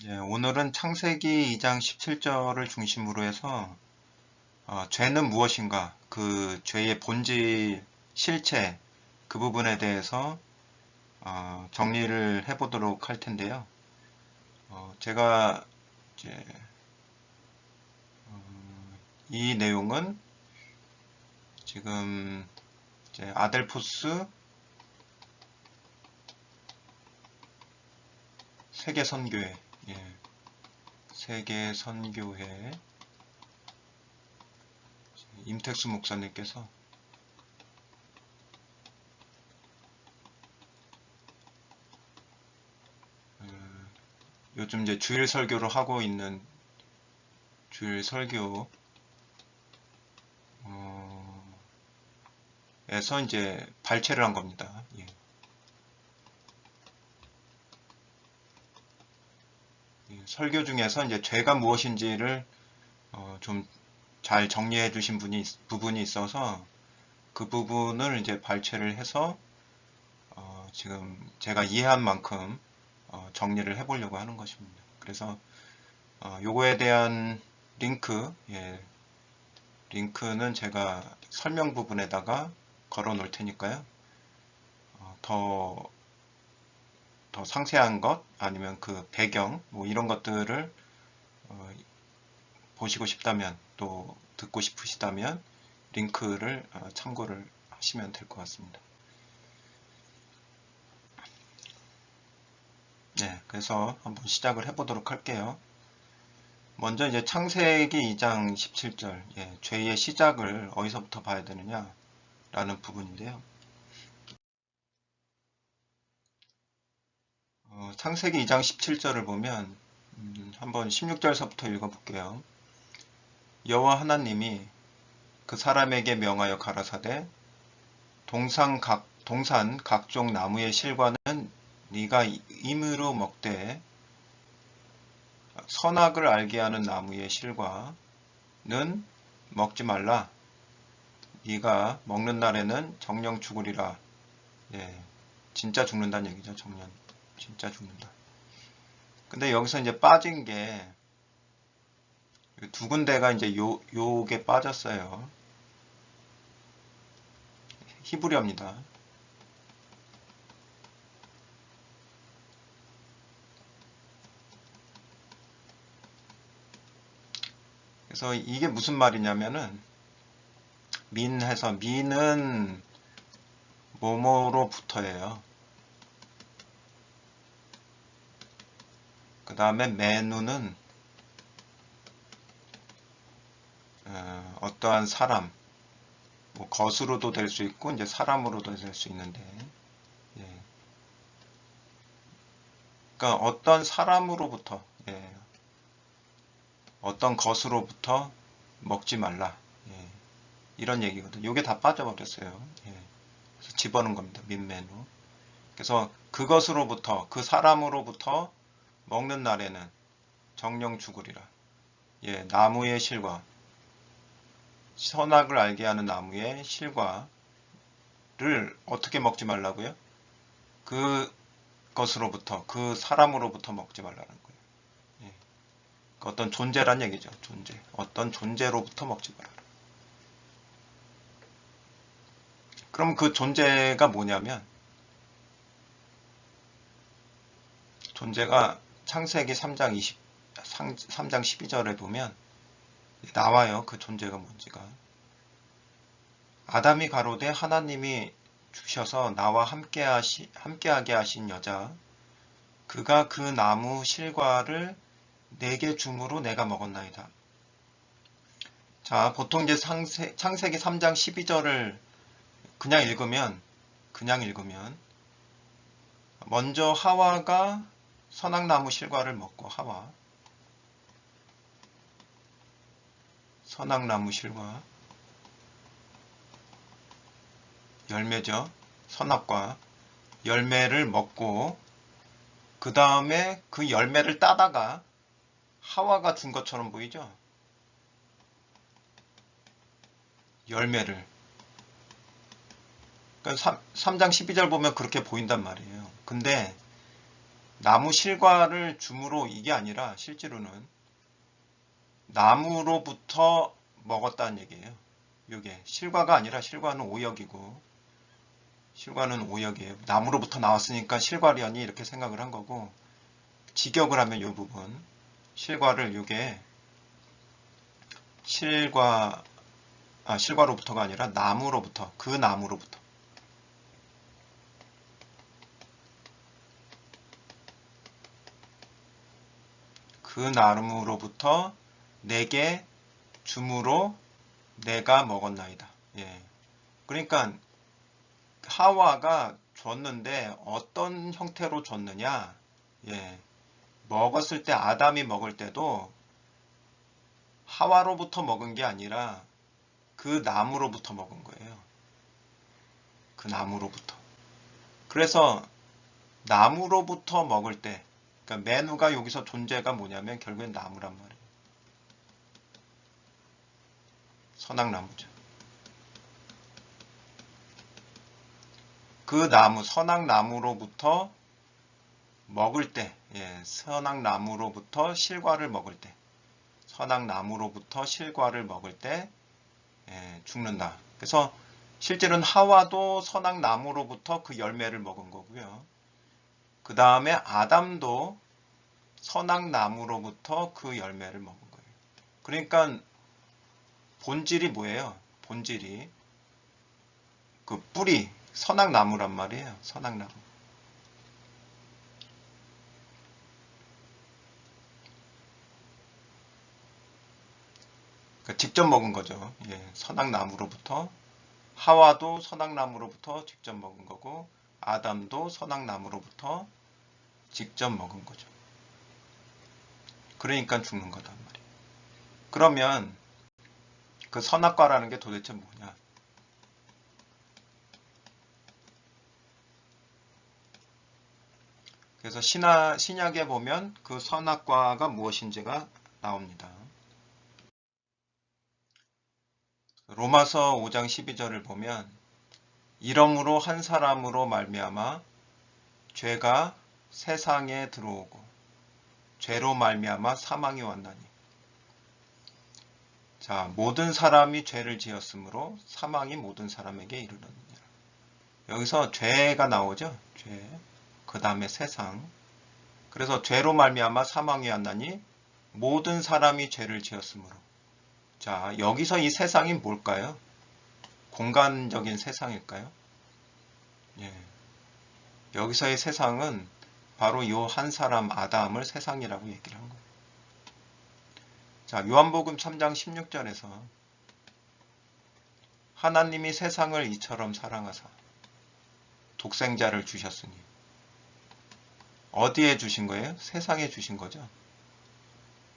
오늘은 창세기 2장 17절을 중심으로 해서 죄는 무엇인가, 그 죄의 본질, 실체, 그 부분에 대해서 정리를 해보도록 할 텐데요. 제가 이제 이 내용은 지금 이제 아델포스 세계선교회, 세계선교회 임택수 목사님께서 요즘 이제 주일 설교를 하고 있는 주일 설교 에서 이제 발췌를 한 겁니다. 설교 중에서 이제 죄가 무엇인지를 좀 잘 정리해 주신 부분이 있어서 그 부분을 이제 발췌를 해서 지금 제가 이해한 만큼 정리를 해보려고 하는 것입니다. 그래서 요거에 대한 링크는 제가 설명 부분에다가 걸어 놓을 테니까요. 더 상세한 것 아니면 그 배경 뭐 이런 것들을 보시고 싶다면, 또 듣고 싶으시다면 링크를 참고를 하시면 될 것 같습니다. 그래서 한번 시작을 해보도록 할게요. 먼저 이제 창세기 2장 17절, 죄의 시작을 어디서부터 봐야 되느냐 라는 부분인데요. 창세기 2장 17절을 보면 한번 16절서부터 읽어볼게요. 여호와 하나님이 그 사람에게 명하여 가라사대 동산 각종 나무의 실과는 네가 임으로 먹되 선악을 알게 하는 나무의 실과는 먹지 말라. 네가 먹는 날에는 정령 죽으리라. 진짜 죽는다는 얘기죠. 정령 진짜 죽는다. 근데 여기서 이제 빠진 게 두 군데가 이제 요게 빠졌어요. 히브리어입니다. 그래서 이게 무슨 말이냐면은 민해서 민은 뭐뭐로부터예요. 그 다음에 매누는 어떠한 사람, 뭐 것으로도 될 수 있고 이제 사람으로도 될 수 있는데, 그러니까 어떤 사람으로부터, 어떤 것으로부터 먹지 말라, 이런 얘기거든요. 이게 다 빠져버렸어요. 그래서 집어넣은 겁니다. 민매누. 그래서 그것으로부터, 그 사람으로부터 먹는 날에는 정령 죽으리라. 나무의 실과, 선악을 알게 하는 나무의 실과를 어떻게 먹지 말라고요? 그것으로부터, 그 사람으로부터 먹지 말라는 거예요. 어떤 존재란 얘기죠. 존재. 어떤 존재로부터 먹지 말아라. 그럼 그 존재가 뭐냐면, 존재가 창세기 3장 12절에 보면 나와요. 그 존재가 뭔지가. 아담이 가로되 하나님이 주셔서 나와 함께하게 하신 여자, 그가 그 나무 실과를 내게 줌으로 내가 먹었나이다. 자, 보통 이제 창세기 3장 12절을 그냥 읽으면 먼저 하와가 선악나무 실과를 먹고, 선악나무 실과, 열매죠. 선악과 열매를 먹고 그 다음에 그 열매를 따다가 하와가 준 것처럼 보이죠? 열매를. 그러니까 3장 12절 보면 그렇게 보인단 말이에요. 근데 나무 실과를 줌으로 이게 아니라 실제로는 나무로부터 먹었다는 얘기예요. 이게 실과가 아니라 실과는 오역이고 실과는 오역이에요. 나무로부터 나왔으니까 실과련이 이렇게 생각을 한 거고 직역을 하면 이 부분 실과를 이게 실과로부터가 아니라 나무로부터 그 나무로부터 그 나무로부터 내게 줌으로 내가 먹었나이다. 예. 그러니까 하와가 줬는데 어떤 형태로 줬느냐? 예. 먹었을 때 아담이 먹을 때도 하와로부터 먹은 게 아니라 그 나무로부터 먹은 거예요. 그 나무로부터. 그래서 나무로부터 먹을 때, 그러니까 메누가 여기서 존재가 뭐냐면 결국엔 나무란 말이에요. 선악나무죠. 그 나무, 선악나무로부터 먹을 때, 예, 선악나무로부터 실과를 먹을 때, 선악나무로부터 실과를 먹을 때 예, 죽는다. 그래서 실제로는 하와도 선악나무로부터 그 열매를 먹은 거고요. 그 다음에 아담도 선악나무로부터 그 열매를 먹은 거예요. 그러니까 본질이 뭐예요? 본질이 그 뿌리, 선악나무란 말이에요. 선악나무. 그러니까 직접 먹은 거죠. 예, 선악나무로부터 하와도 선악나무로부터 직접 먹은 거고 아담도 선악나무로부터 직접 먹은 거죠. 그러니까 죽는 거단 말이에요. 그러면 그 선악과라는 게 도대체 뭐냐? 그래서 신약에 보면 그 선악과가 무엇인지가 나옵니다. 로마서 5장 12절을 보면 이러므로 한 사람으로 말미암아 죄가 세상에 들어오고 죄로 말미암아 사망이 왔나니 자 모든 사람이 죄를 지었으므로 사망이 모든 사람에게 이르렀느니라. 여기서 죄가 나오죠. 죄. 그 다음에 세상. 그래서 죄로 말미암아 사망이 왔나니 모든 사람이 죄를 지었으므로. 자 여기서 이 세상이 뭘까요? 공간적인 세상일까요? 예. 여기서의 세상은 바로 이 한 사람 아담을 세상이라고 얘기를 한 거예요. 자, 요한복음 3장 16절에서 하나님이 세상을 이처럼 사랑하사 독생자를 주셨으니 어디에 주신 거예요? 세상에 주신 거죠.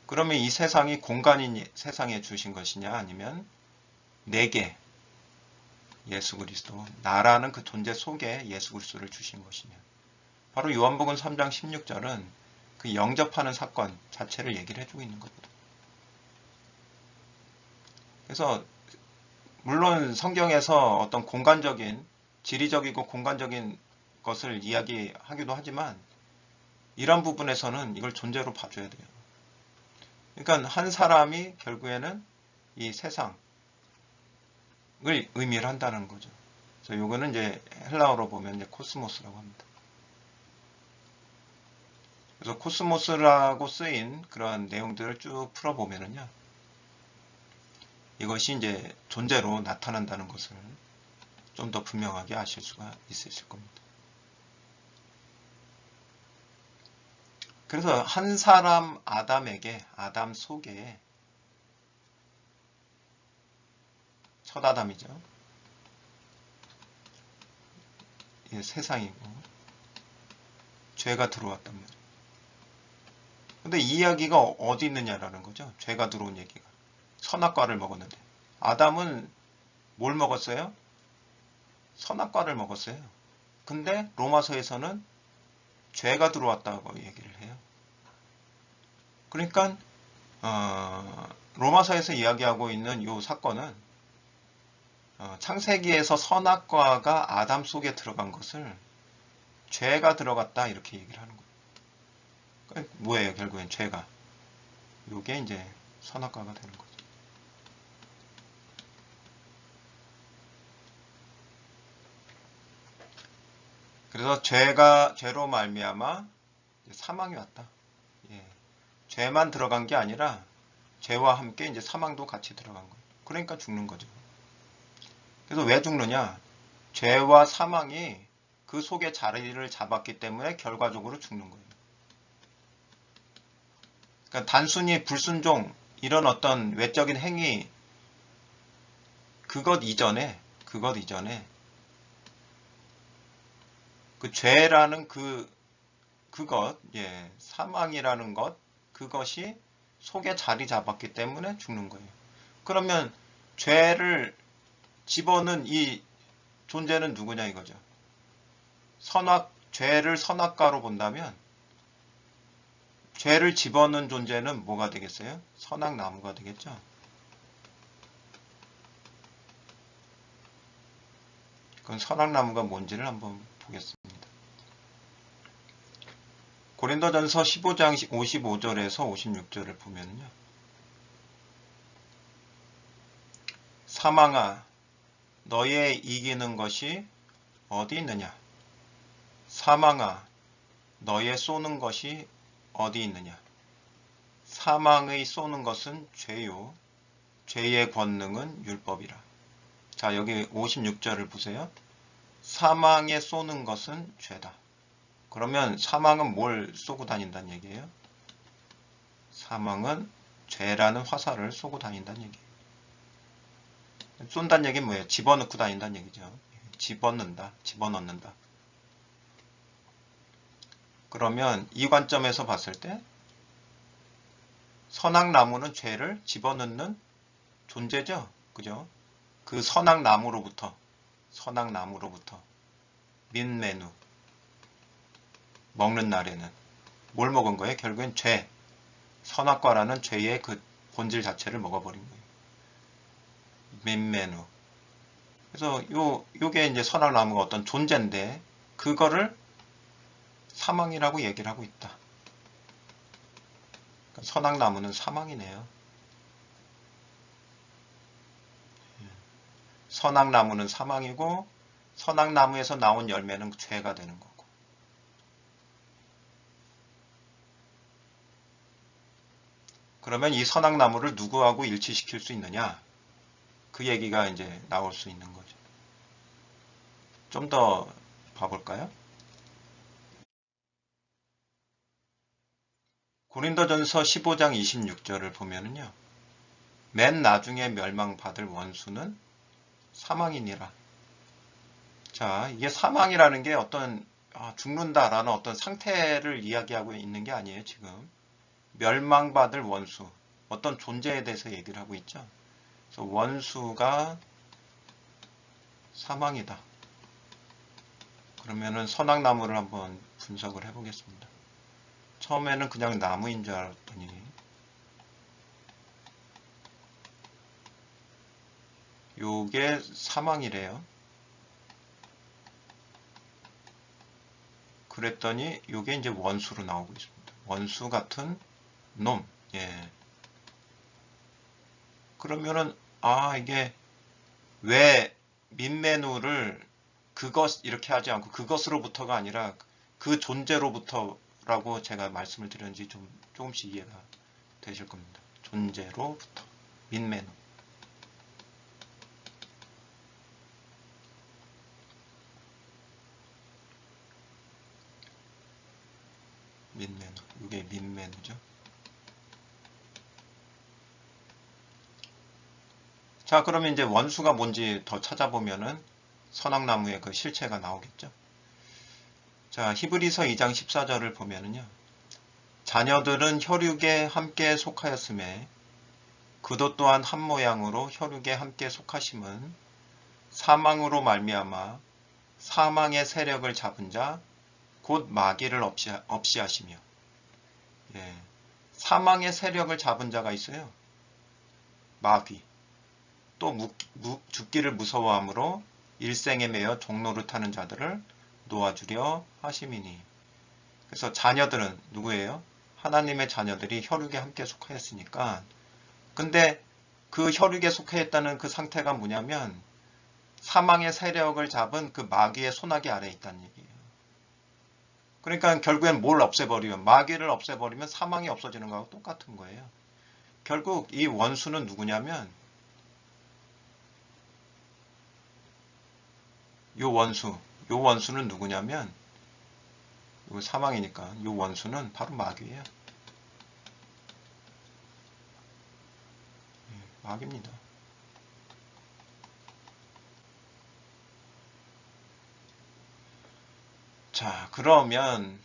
그러면 이 세상이 공간인 세상에 주신 것이냐 아니면 내게 예수 그리스도 나라는 그 존재 속에 예수 그리스도를 주신 것이냐. 바로 요한복음 3장 16절은 그 영접하는 사건 자체를 얘기를 해주고 있는 거거든요. 그래서 물론 성경에서 어떤 공간적인 지리적이고 공간적인 것을 이야기하기도 하지만 이런 부분에서는 이걸 존재로 봐줘야 돼요. 그러니까 한 사람이 결국에는 이 세상을 의미를 한다는 거죠. 그래서 요거는 이제 헬라어로 보면 이제 코스모스라고 합니다. 그래서 코스모스라고 쓰인 그런 내용들을 쭉 풀어보면은요. 이것이 이제 존재로 나타난다는 것을 좀 더 분명하게 아실 수가 있으실 겁니다. 그래서 한 사람 아담에게, 아담 속에 첫 아담이죠. 예, 세상이고 죄가 들어왔단 말이에요. 근데 이 이야기가 어디 있느냐라는 거죠. 죄가 들어온 얘기가. 선악과를 먹었는데 아담은 뭘 먹었어요? 선악과를 먹었어요. 근데 로마서에서는 죄가 들어왔다고 얘기를 해요. 그러니까 로마서에서 이야기하고 있는 이 사건은 창세기에서 선악과가 아담 속에 들어간 것을 죄가 들어갔다 이렇게 얘기를 하는 거예요. 뭐예요? 결국엔 죄가. 요게 이제 선악과가 되는 거죠. 그래서 죄로 말미암아 사망이 왔다. 예. 죄만 들어간 게 아니라 죄와 함께 이제 사망도 같이 들어간 거예요. 그러니까 죽는 거죠. 그래서 왜 죽느냐? 죄와 사망이 그 속에 자리를 잡았기 때문에 결과적으로 죽는 거예요. 그러니까 단순히 불순종, 이런 어떤 외적인 행위, 그것 이전에 그 죄라는 그것, 예, 사망이라는 것, 그것이 속에 자리 잡았기 때문에 죽는 거예요. 그러면 죄를 집어넣은 이 존재는 누구냐 이거죠. 죄를 선악과로 본다면 죄를 집어넣은 존재는 뭐가 되겠어요? 선악나무가 되겠죠. 그건 선악나무가 뭔지를 한번 보겠습니다. 고린도전서 15장 55절에서 56절을 보면요. 사망아, 너의 이기는 것이 어디 있느냐? 사망아, 너의 쏘는 것이 어디 있느냐? 사망의 쏘는 것은 죄요. 죄의 권능은 율법이라. 자, 여기 56절을 보세요. 사망에 쏘는 것은 죄다. 그러면 사망은 뭘 쏘고 다닌다는 얘기예요? 사망은 죄라는 화살을 쏘고 다닌다는 얘기예요. 쏜다는 얘기는 뭐예요? 집어넣고 다닌다는 얘기죠. 집어넣는다. 그러면 이 관점에서 봤을 때 선악나무는 죄를 집어넣는 존재죠. 그죠? 그 선악나무로부터 민메누 먹는 날에는 뭘 먹은 거예요? 결국엔 죄, 선악과라는 죄의 그 본질 자체를 먹어버린 거예요. 민메누. 그래서 요게 이제 선악나무가 어떤 존재인데 그거를 사망이라고 얘기를 하고 있다. 그러니까 선악나무는 사망이네요. 선악나무는 사망이고 선악나무에서 나온 열매는 죄가 되는 거고. 그러면 이 선악나무를 누구하고 일치시킬 수 있느냐? 그 얘기가 이제 나올 수 있는 거죠. 좀 더 봐볼까요? 고린도전서 15장 26절을 보면은요. 맨 나중에 멸망받을 원수는 사망이니라. 자, 이게 사망이라는 게 어떤 죽는다라는 어떤 상태를 이야기하고 있는 게 아니에요, 지금. 멸망받을 원수, 어떤 존재에 대해서 얘기를 하고 있죠. 그래서 원수가 사망이다. 그러면은 선악나무를 한번 분석을 해보겠습니다. 처음에는 그냥 나무인 줄 알았더니 요게 사망이래요. 그랬더니 요게 이제 원수로 나오고 있습니다. 원수 같은 놈. 예. 그러면은 이게 왜 민매누를 그것 이렇게 하지 않고 그것으로부터가 아니라 그 존재로부터라고 제가 말씀을 드렸는지 조금씩 이해가 되실 겁니다. 존재로부터 민매누. 민매누. 이게 민매누죠. 자, 그러면 이제 원수가 뭔지 더 찾아보면은 선악나무의 그 실체가 나오겠죠. 자, 히브리서 2장 14절을 보면은요. 자녀들은 혈육에 함께 속하였음에 그도 또한 한 모양으로 혈육에 함께 속하심은 사망으로 말미암아 사망의 세력을 잡은 자 곧 마귀를 없이 하시며. 예. 사망의 세력을 잡은 자가 있어요. 마귀. 또 죽기를 무서워함으로 일생에 매여 종로를 타는 자들을 놓아주려 하심이니. 그래서 자녀들은 누구예요? 하나님의 자녀들이 혈육에 함께 속하였으니까. 근데 그 혈육에 속하였다는 그 상태가 뭐냐면 사망의 세력을 잡은 그 마귀의 손아귀 아래에 있다는 얘기예요. 그러니까 결국엔 뭘 없애버리면, 마귀를 없애버리면 사망이 없어지는 거하고 똑같은 거예요. 결국 이 원수는 누구냐면 요 원수는 누구냐면 요 사망이니까 요 원수는 바로 마귀예요. 마귀입니다. 자, 그러면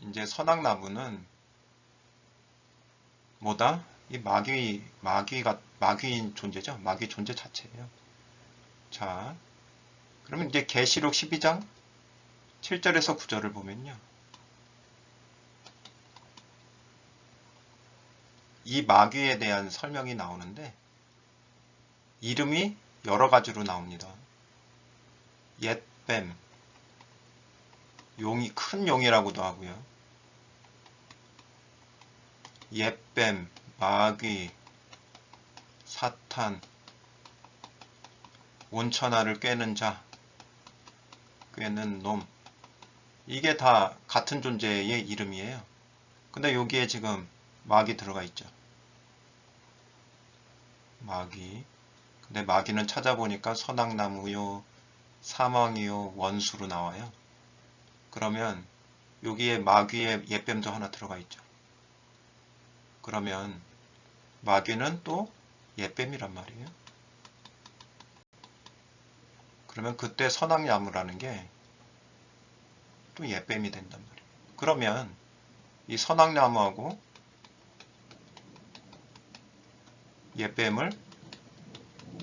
이제 선악나무는 뭐다? 이 마귀인 존재죠. 마귀 존재 자체예요. 자, 그러면 이제 계시록 12장 7절에서 9절을 보면요. 이 마귀에 대한 설명이 나오는데 이름이 여러 가지로 나옵니다. 옛뱀, 용이 큰 용이라고도 하고요. 옛뱀, 마귀, 사탄, 온천하를 꿰는 자, 꿰는 놈. 이게 다 같은 존재의 이름이에요. 근데 여기에 지금 마귀 들어가 있죠. 마귀. 근데 마귀는 찾아보니까 선악나무요, 사망이요, 원수로 나와요. 그러면 여기에 마귀의 옛뱀도 하나 들어가 있죠. 그러면 마귀는 또 옛뱀이란 말이에요. 그러면 그때 선악나무라는 게 또 옛뱀이 된단 말이에요. 그러면 이 선악나무하고 옛뱀을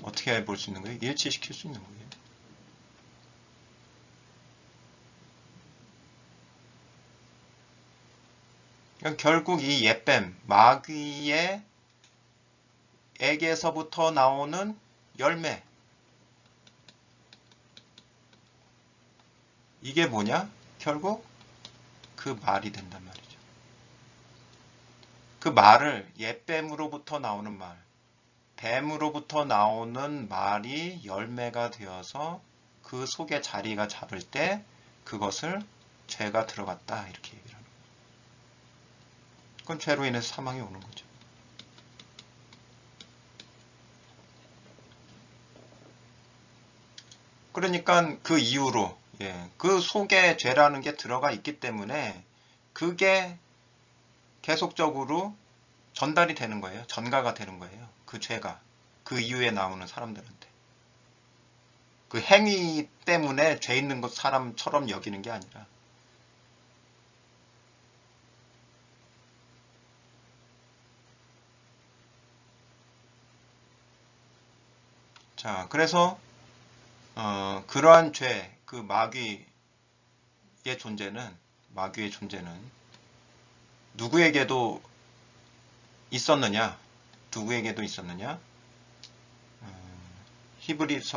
어떻게 볼 수 있는 거예요? 일치시킬 수 있는 거예요. 그러니까 결국 이 옛뱀, 마귀의 액에서부터 나오는 열매. 이게 뭐냐? 결국 그 말이 된단 말이죠. 그 말을 옛뱀으로부터 나오는 말, 뱀으로부터 나오는 말이 열매가 되어서 그 속에 자리가 잡을 때 그것을 죄가 들어갔다 이렇게 얘기를 하는 거예요. 그건 죄로 인해서 사망이 오는 거죠. 그러니까 그 이후로 그 속에 죄라는 게 들어가 있기 때문에 그게 계속적으로 전달이 되는 거예요. 전가가 되는 거예요. 그 죄가 그 이후에 나오는 사람들한테. 그 행위 때문에 죄 있는 것 사람처럼 여기는 게 아니라. 자, 그래서 그러한 죄, 그 마귀의 존재는 누구에게도 있었느냐?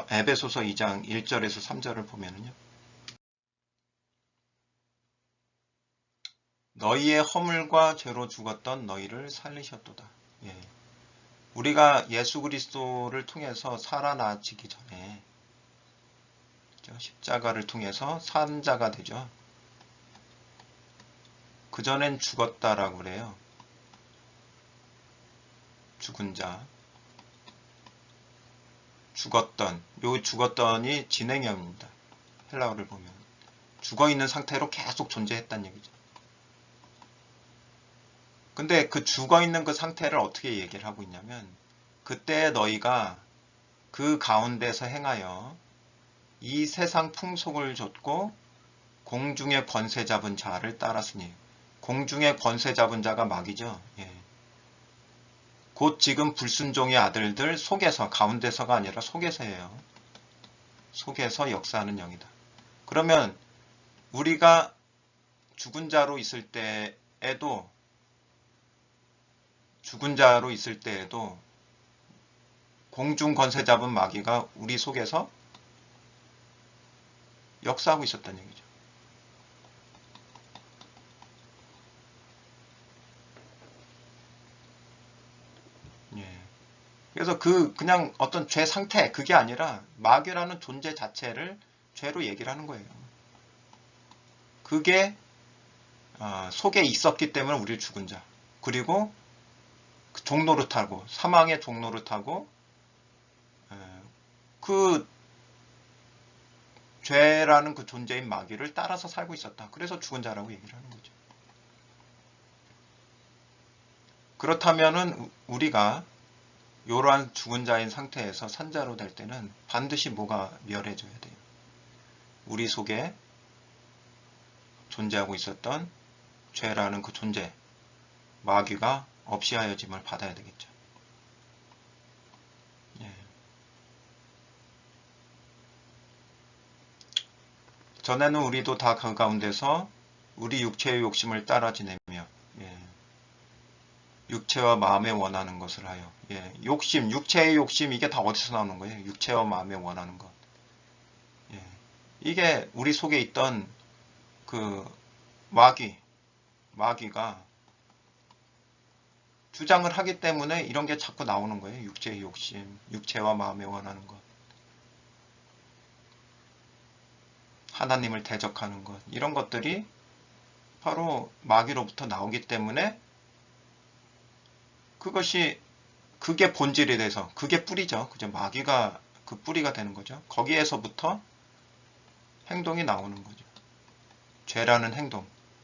에베소서 2장 1절에서 3절을 보면은요. 너희의 허물과 죄로 죽었던 너희를 살리셨도다. 예. 우리가 예수 그리스도를 통해서 살아나지기 전에 십자가를 통해서 산 자가 되죠. 그전엔 죽었다라고 그래요. 죽은 자. 죽었던이 진행형입니다. 헬라어를 보면. 죽어있는 상태로 계속 존재했다는 얘기죠. 근데 그 죽어있는 그 상태를 어떻게 얘기를 하고 있냐면 그때 너희가 그 가운데서 행하여 이 세상 풍속을 좇고 공중의 권세 잡은 자를 따랐으니 공중의 권세 잡은 자가 마귀죠. 예. 곧 지금 불순종의 아들들 속에서 가운데서가 아니라 속에서예요. 속에서 역사하는 영이다. 그러면 우리가 죽은 자로 있을 때에도 공중 권세 잡은 마귀가 우리 속에서 역사하고 있었다는 얘기죠. 그래서 그냥 어떤 죄 상태, 그게 아니라 마귀라는 존재 자체를 죄로 얘기를 하는 거예요. 그게 속에 있었기 때문에 우리 죽은 자. 그리고 그 종로를 타고, 사망의 종로를 타고, 그 죄라는 그 존재인 마귀를 따라서 살고 있었다. 그래서 죽은 자라고 얘기를 하는 거죠. 그렇다면은 우리가 이러한 죽은 자인 상태에서 산자로 될 때는 반드시 뭐가 멸해져야 돼요. 우리 속에 존재하고 있었던 죄라는 그 존재, 마귀가 없이 하여짐을 받아야 되겠죠. 예. 전에는 우리도 다 그 가운데서 우리 육체의 욕심을 따라 지내며 육체와 마음에 원하는 것을 하여 욕심, 육체의 욕심 이게 다 어디서 나오는 거예요? 육체와 마음에 원하는 것. 이게 우리 속에 있던 그 마귀가 주장을 하기 때문에 이런 게 자꾸 나오는 거예요. 육체의 욕심, 육체와 마음에 원하는 것. 하나님을 대적하는 것. 이런 것들이 바로 마귀로부터 나오기 때문에 그게 본질이 돼서, 그게 뿌리죠. 그죠? 마귀가 그 뿌리가 되는 거죠. 거기에서부터 행동이 나오는 거죠. 죄라는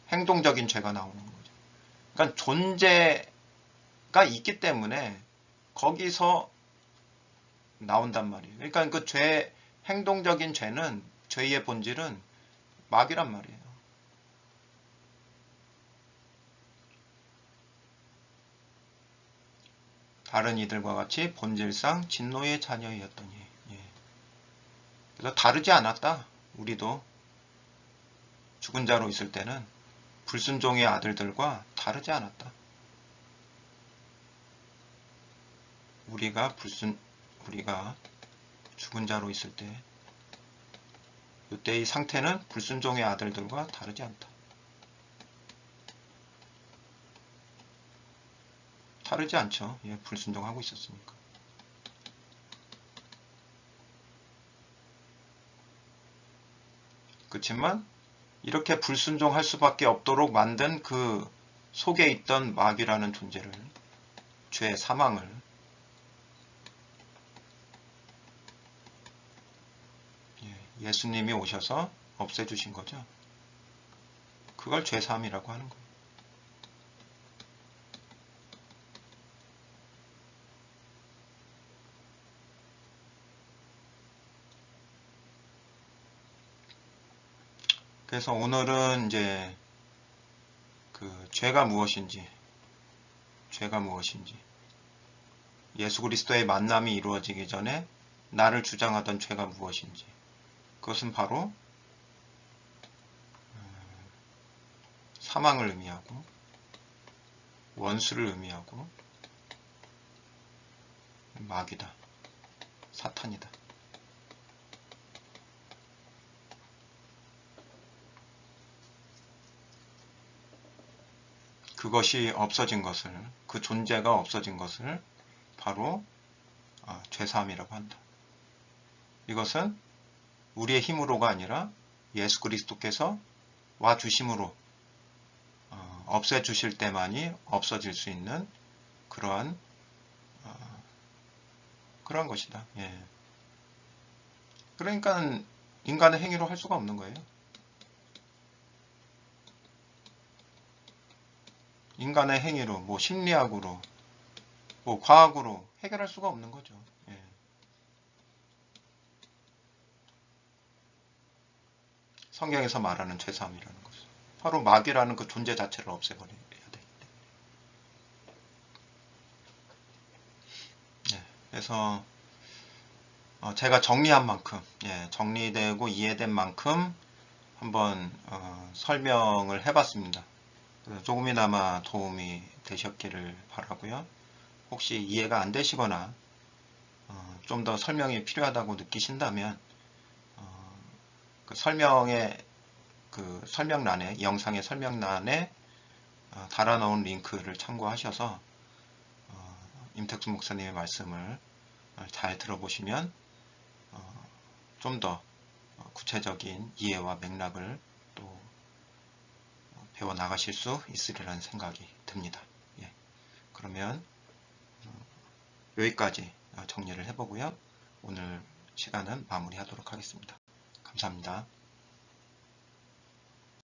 행동적인 죄가 나오는 거죠. 그러니까 존재가 있기 때문에 거기서 나온단 말이에요. 그러니까 그 행동적인 죄는, 죄의 본질은 마귀란 말이에요. 다른 이들과 같이 본질상 진노의 자녀이었더니. 그래서 다르지 않았다. 우리도 죽은 자로 있을 때는 불순종의 아들들과 다르지 않았다. 우리가 죽은 자로 있을 때, 이때의 상태는 불순종의 아들들과 다르지 않다. 다르지 않죠. 불순종하고 있었으니까. 그렇지만 이렇게 불순종할 수밖에 없도록 만든 그 속에 있던 마귀라는 존재를, 죄, 사망을 예수님이 오셔서 없애주신 거죠. 그걸 죄사함이라고 하는 거예요. 그래서 오늘은 이제 그 죄가 무엇인지, 예수 그리스도의 만남이 이루어지기 전에 나를 주장하던 죄가 무엇인지, 그것은 바로 사망을 의미하고 원수를 의미하고 마귀다, 사탄이다. 그것이 없어진 것을, 그 존재가 없어진 것을 바로 죄사함이라고 한다. 이것은 우리의 힘으로가 아니라 예수 그리스도께서 와주심으로 없애주실 때만이 없어질 수 있는 그러한 것이다. 그러니까 인간의 행위로 할 수가 없는 거예요. 인간의 행위로, 뭐 심리학으로, 뭐 과학으로 해결할 수가 없는 거죠. 성경에서 말하는 죄사함이라는 것은 바로 마귀라는 그 존재 자체를 없애버려야 돼. 그래서 제가 정리한 만큼, 정리되고 이해된 만큼 한번 설명을 해봤습니다. 조금이나마 도움이 되셨기를 바라고요. 혹시 이해가 안 되시거나 좀 더 설명이 필요하다고 느끼신다면 그 설명란에, 영상의 설명란에 달아놓은 링크를 참고하셔서 임택수 목사님의 말씀을 잘 들어보시면 좀 더 구체적인 이해와 맥락을 또 배워 나가실 수 있으리라는 생각이 듭니다. 예. 그러면 여기까지 정리를 해보고요. 오늘 시간은 마무리하도록 하겠습니다. 감사합니다.